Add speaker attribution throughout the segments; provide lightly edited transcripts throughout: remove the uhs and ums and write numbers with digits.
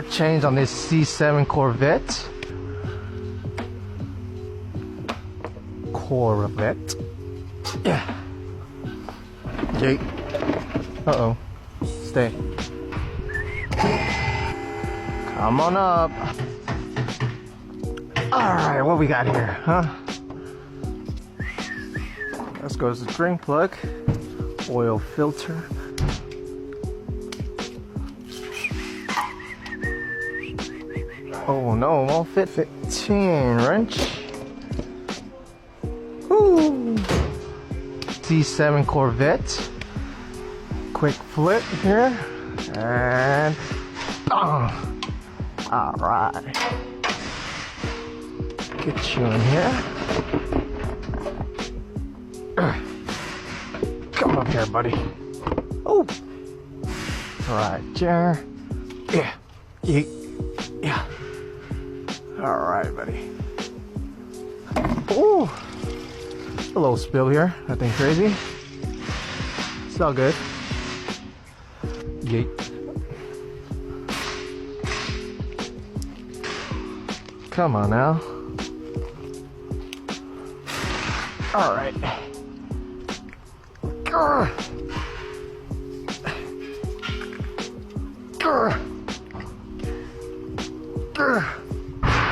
Speaker 1: Change on this C7 Corvette. Yeah. Jake. Uh-oh. Stay. Come on up. Alright, what we got here, huh? Let's go to the drain plug. Oil filter. Oh no, won't fit. 15 wrench. Woo. C7 Corvette. Quick flip here. And alright. Get you in here. Come up here, buddy. Oh. Alright, chair. Yeah. Yeah. Alright, buddy. Ooh. A little spill here. Nothing crazy. It's all good. Yeet. Come on now. Alright. Grr. Grr. Grr.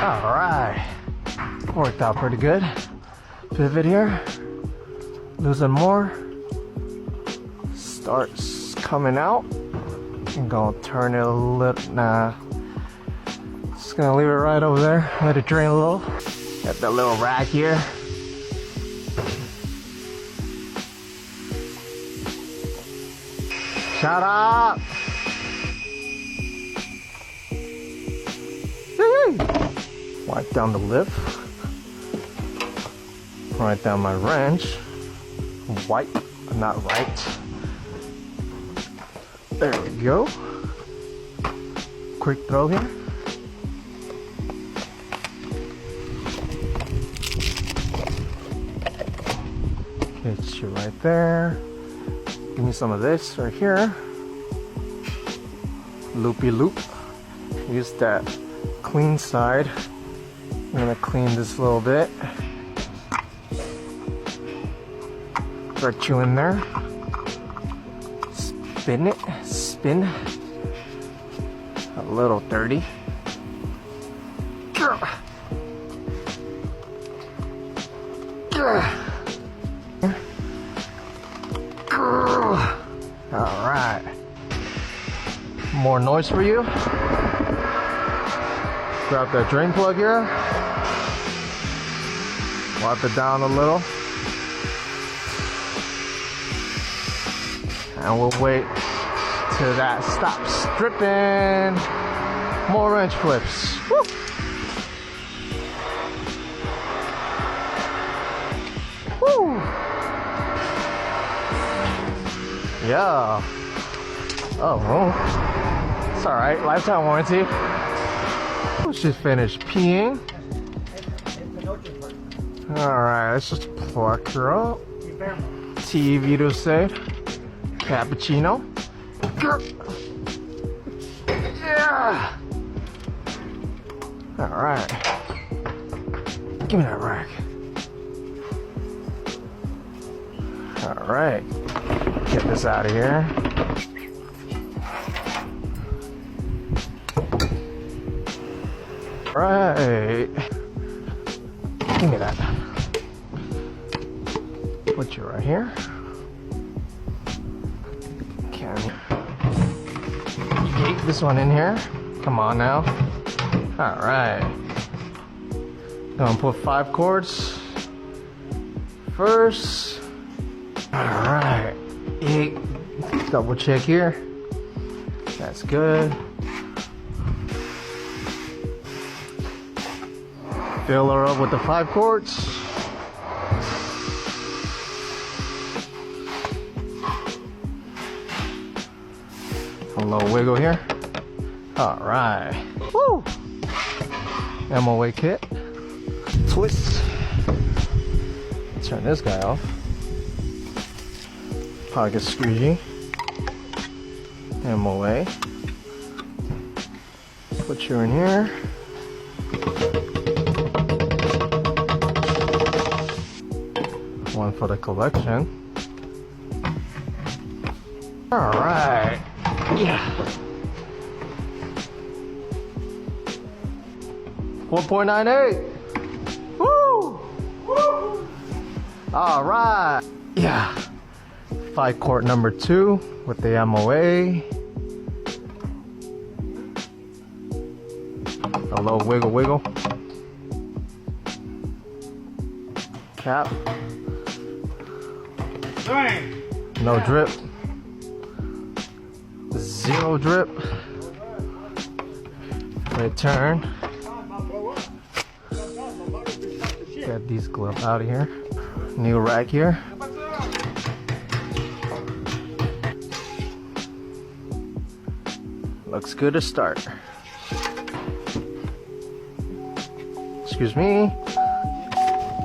Speaker 1: Alright. Worked out pretty good. Pivot here. Losing more. Starts coming out. I'm gonna turn it a little. Nah. Just gonna leave it right over there. Let it drain a little. Got that little rack here. Shut up! Wipe down the lip. Wipe down my wrench. Wipe, not right. There we go. Quick throw here. Get you right there. Give me some of this right here. Loopy loop. Use that clean side. I'm gonna clean this a little bit. Throw you in there. Spin it. Spin. A little dirty. Alright. More noise for you. Grab that drain plug here. Wipe it down a little. And we'll wait till that stops dripping. More wrench flips. Woo. Woo. Yeah. Oh, well. It's alright. Lifetime warranty. She's finished peeing. Alright, let's just pluck her up. TV to say. Cappuccino. Yeah. Alright. Give me that rack. Alright. Get this out of here. Right. Give me that. Put you right here. Can get this one in here. Come on now. Alright. Gonna put 5 cords first. Alright. Double check here. That's good. Fill her up with the 5 cords. A little wiggle here. Alright. Woo! MOA kit. Twist. Turn this guy off. Pocket squeegee. MOA. Put you in here. One for the collection. All right. Yeah. 4.98. Woo! Woo! All right. Yeah. 5 quart number 2 with the MOA. A little wiggle wiggle. Cap. No drip. 0 drip. Return. Get these gloves out of here. New rack here. Looks good to start. Excuse me.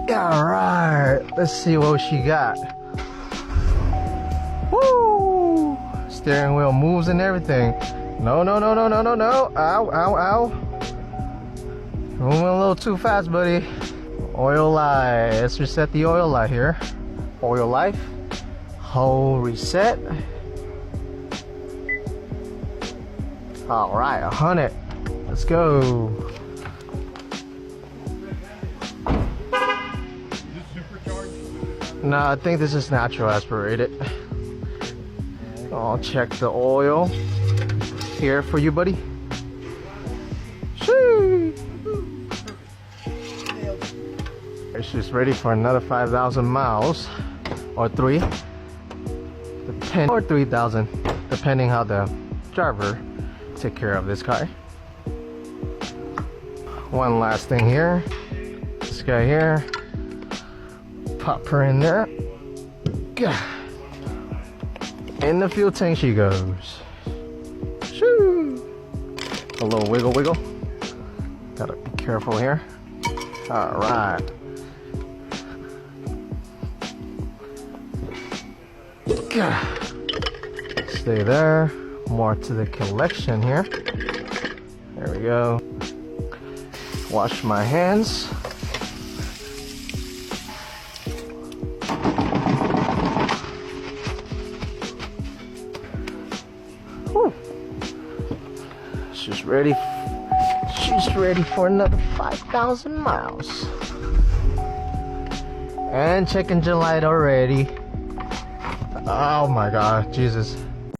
Speaker 1: Alright, let's see what she got. Woo! Steering wheel moves and everything. No, no, no, no, no, no, no. Ow, ow, ow. Moving a little too fast, buddy. Oil light. Let's reset the oil light here. Oil life. Whole reset. Alright, 100. Let's go. No, I think this is natural aspirated. I'll check the oil here for you, buddy. Shoo! She's ready for another 5,000 miles or 3, or 3,000, depending how the driver take care of this car. One last thing here. This guy here. Pop her in there. In the fuel tank she goes. Shoo! A little wiggle wiggle. Gotta be careful here. Alright. Stay there. More to the collection here. There we go. Wash my hands. Whew. She's ready. She's ready for another 5,000 miles. And check engine light already. Oh my God, Jesus.